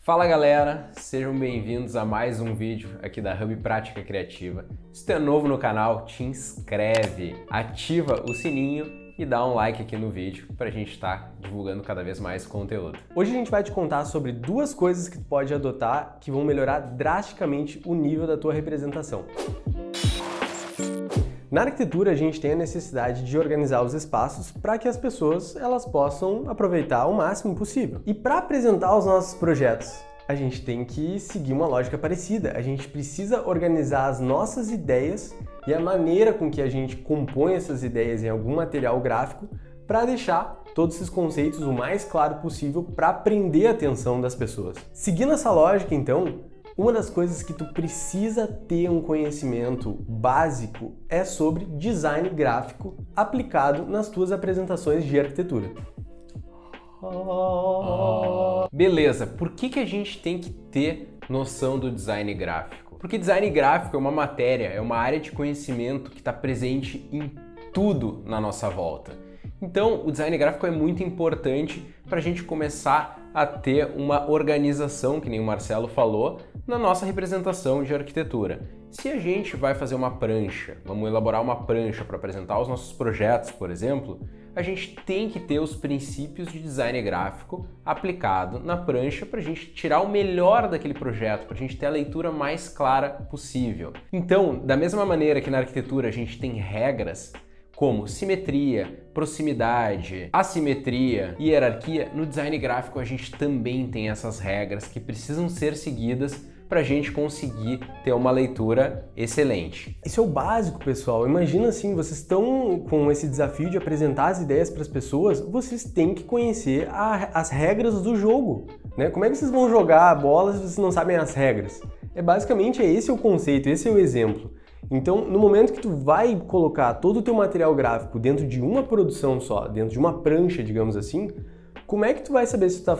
Fala galera, sejam bem-vindos a mais um vídeo aqui da Hub Prática Criativa. Se tu é novo no canal, te inscreve, ativa o sininho e dá um like aqui no vídeo pra gente estar divulgando cada vez mais conteúdo. Hoje a gente vai te contar sobre duas coisas que tu pode adotar que vão melhorar drasticamente o nível da tua representação. Na arquitetura, a gente tem a necessidade de organizar os espaços para que as pessoas elas possam aproveitar o máximo possível. E para apresentar os nossos projetos, a gente tem que seguir uma lógica parecida. A gente precisa organizar as nossas ideias e a maneira com que a gente compõe essas ideias em algum material gráfico para deixar todos esses conceitos o mais claro possível para prender a atenção das pessoas. Seguindo essa lógica, então, uma das coisas que tu precisa ter um conhecimento básico é sobre design gráfico aplicado nas tuas apresentações de arquitetura. Beleza, por que a gente tem que ter noção do design gráfico? Porque design gráfico é uma matéria, é uma área de conhecimento que está presente em tudo na nossa volta. Então, o design gráfico é muito importante para a gente começar a ter uma organização, que nem o Marcelo falou, na nossa representação de arquitetura. Se a gente vai fazer uma prancha, vamos elaborar uma prancha para apresentar os nossos projetos, por exemplo, a gente tem que ter os princípios de design gráfico aplicado na prancha para a gente tirar o melhor daquele projeto, para a gente ter a leitura mais clara possível. Então, da mesma maneira que na arquitetura a gente tem regras, como simetria, proximidade, assimetria e hierarquia, no design gráfico a gente também tem essas regras que precisam ser seguidas para a gente conseguir ter uma leitura excelente. Isso é o básico, pessoal. Imagina assim, vocês estão com esse desafio de apresentar as ideias para as pessoas, vocês têm que conhecer as regras do jogo, né? Como é que vocês vão jogar a bola se vocês não sabem as regras? Basicamente esse é o conceito, esse é o exemplo. Então, no momento que tu vai colocar todo o teu material gráfico dentro de uma produção só, dentro de uma prancha, digamos assim, como é que tu vai saber se tu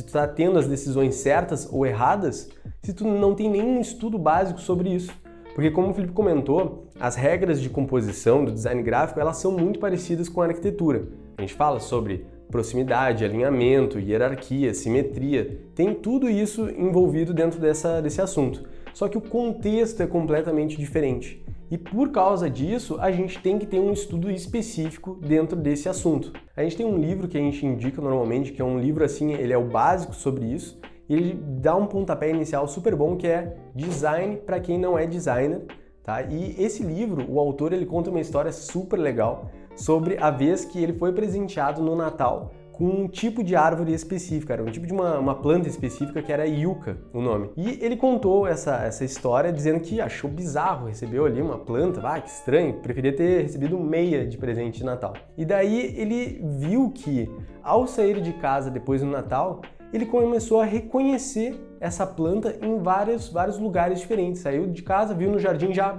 está tendo as decisões certas ou erradas, se tu não tem nenhum estudo básico sobre isso? Porque como o Felipe comentou, as regras de composição do design gráfico, elas são muito parecidas com a arquitetura. A gente fala sobre proximidade, alinhamento, hierarquia, simetria, tem tudo isso envolvido dentro desse assunto. Só que o contexto é completamente diferente. E por causa disso, a gente tem que ter um estudo específico dentro desse assunto. A gente tem um livro que a gente indica normalmente, que é um livro assim, ele é o básico sobre isso, e ele dá um pontapé inicial super bom, que é Design para quem não é designer, tá? E esse livro, o autor, ele conta uma história super legal sobre a vez que ele foi presenteado no Natal com um tipo de árvore específica, era um tipo de uma planta específica que era Yucca, o nome. E ele contou essa história dizendo que achou bizarro, recebeu ali uma planta, que estranho, preferia ter recebido meia de presente de Natal. E daí ele viu que, ao sair de casa depois do Natal, ele começou a reconhecer essa planta em vários lugares diferentes. Saiu de casa, viu no jardim já,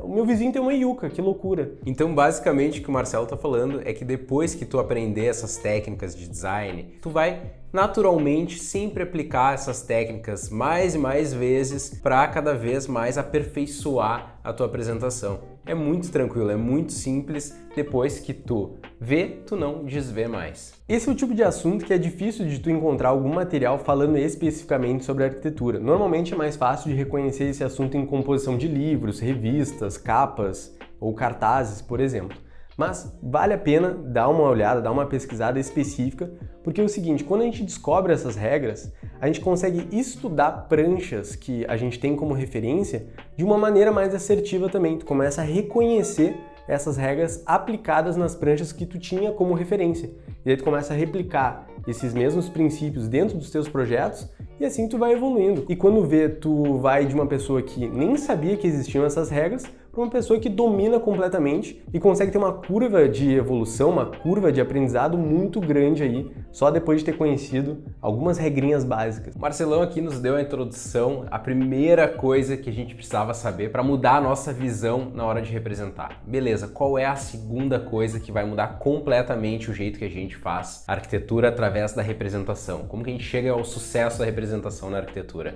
o meu vizinho tem uma Yucca, que loucura. Então, basicamente, o que o Marcelo está falando é que depois que tu aprender essas técnicas de design, tu vai naturalmente sempre aplicar essas técnicas mais e mais vezes para cada vez mais aperfeiçoar a tua apresentação. É muito tranquilo, é muito simples. Depois que tu vê, tu não desvê mais. Esse é o tipo de assunto que é difícil de tu encontrar algum material falando especificamente sobre arquitetura. Normalmente é mais fácil de reconhecer esse assunto em composição de livros, revistas, capas ou cartazes, por exemplo. Mas vale a pena dar uma olhada, dar uma pesquisada específica, porque é o seguinte, quando a gente descobre essas regras, a gente consegue estudar pranchas que a gente tem como referência de uma maneira mais assertiva também. Tu começa a reconhecer essas regras aplicadas nas pranchas que tu tinha como referência. E aí tu começa a replicar esses mesmos princípios dentro dos teus projetos e assim tu vai evoluindo. E quando vê, tu vai de uma pessoa que nem sabia que existiam essas regras para uma pessoa que domina completamente e consegue ter uma curva de evolução, uma curva de aprendizado muito grande aí, só depois de ter conhecido algumas regrinhas básicas. O Marcelão aqui nos deu a introdução, a primeira coisa que a gente precisava saber para mudar a nossa visão na hora de representar. Beleza, qual é a segunda coisa que vai mudar completamente o jeito que a gente faz a arquitetura através da representação? Como que a gente chega ao sucesso da representação na arquitetura?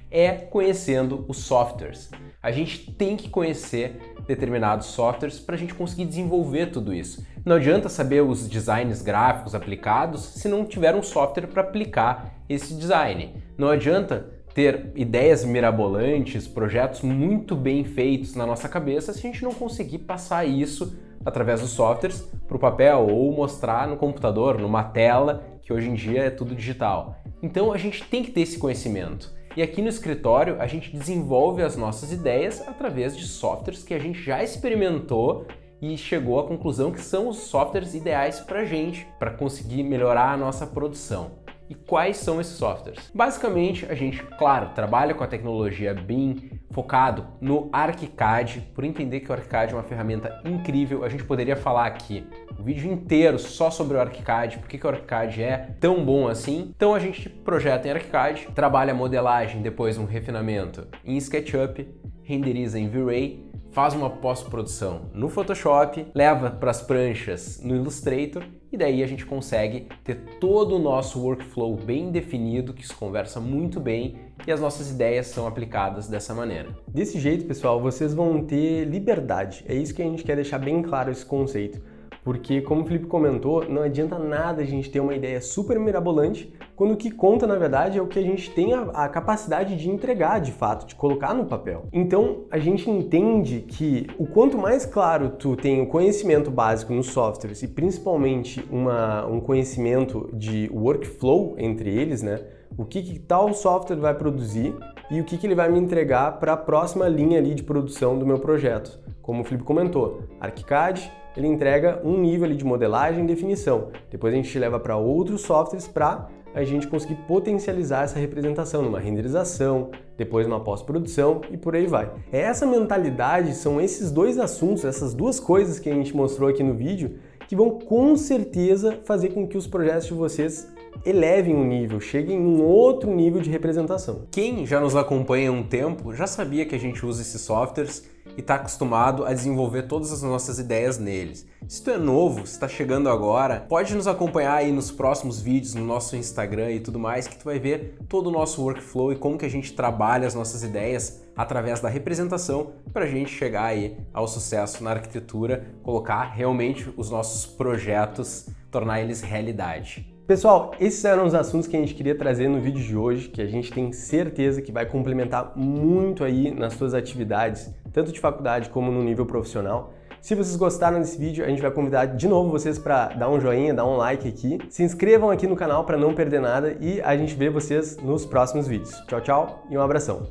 É conhecendo os softwares. A gente tem que conhecer determinados softwares para a gente conseguir desenvolver tudo isso. Não adianta saber os designs gráficos aplicados se não tiver um software para aplicar esse design. Não adianta ter ideias mirabolantes, projetos muito bem feitos na nossa cabeça se a gente não conseguir passar isso através dos softwares para o papel ou mostrar no computador, numa tela, que hoje em dia é tudo digital. Então a gente tem que ter esse conhecimento. E aqui no escritório a gente desenvolve as nossas ideias através de softwares que a gente já experimentou e chegou à conclusão que são os softwares ideais para a gente, para conseguir melhorar a nossa produção. E quais são esses softwares? Basicamente, a gente, claro, trabalha com a tecnologia BIM, focado no ArchiCAD, por entender que o ArchiCAD é uma ferramenta incrível. A gente poderia falar aqui o vídeo inteiro só sobre o ArchiCAD, por que o ArchiCAD é tão bom assim. Então a gente projeta em ArchiCAD, trabalha a modelagem, depois um refinamento em SketchUp, renderiza em V-Ray, faz uma pós-produção no Photoshop, leva para as pranchas no Illustrator e daí a gente consegue ter todo o nosso workflow bem definido, que se conversa muito bem e as nossas ideias são aplicadas dessa maneira. Desse jeito, pessoal, vocês vão ter liberdade. É isso que a gente quer deixar bem claro, esse conceito. Porque, como o Felipe comentou, não adianta nada a gente ter uma ideia super mirabolante quando o que conta, na verdade, é o que a gente tem a capacidade de entregar, de fato, de colocar no papel. Então, a gente entende que o quanto mais claro tu tem o conhecimento básico nos softwares e principalmente um conhecimento de workflow entre eles, né? O que tal software vai produzir e o que ele vai me entregar para a próxima linha ali de produção do meu projeto. Como o Felipe comentou, ArchiCAD, ele entrega um nível ali de modelagem e definição. Depois a gente leva para outros softwares para a gente conseguir potencializar essa representação numa renderização, depois numa pós-produção e por aí vai. Essa mentalidade, são esses dois assuntos, essas duas coisas que a gente mostrou aqui no vídeo, que vão com certeza fazer com que os projetos de vocês elevem o nível, cheguem em um outro nível de representação. Quem já nos acompanha há um tempo já sabia que a gente usa esses softwares e está acostumado a desenvolver todas as nossas ideias neles. Se tu é novo, se está chegando agora, pode nos acompanhar aí nos próximos vídeos, no nosso Instagram e tudo mais, que tu vai ver todo o nosso workflow e como que a gente trabalha as nossas ideias através da representação para a gente chegar aí ao sucesso na arquitetura, colocar realmente os nossos projetos, tornar eles realidade. Pessoal, esses eram os assuntos que a gente queria trazer no vídeo de hoje, que a gente tem certeza que vai complementar muito aí nas suas atividades, tanto de faculdade como no nível profissional. Se vocês gostaram desse vídeo, a gente vai convidar de novo vocês para dar um joinha, dar um like aqui. Se inscrevam aqui no canal para não perder nada e a gente vê vocês nos próximos vídeos. Tchau, tchau e um abração!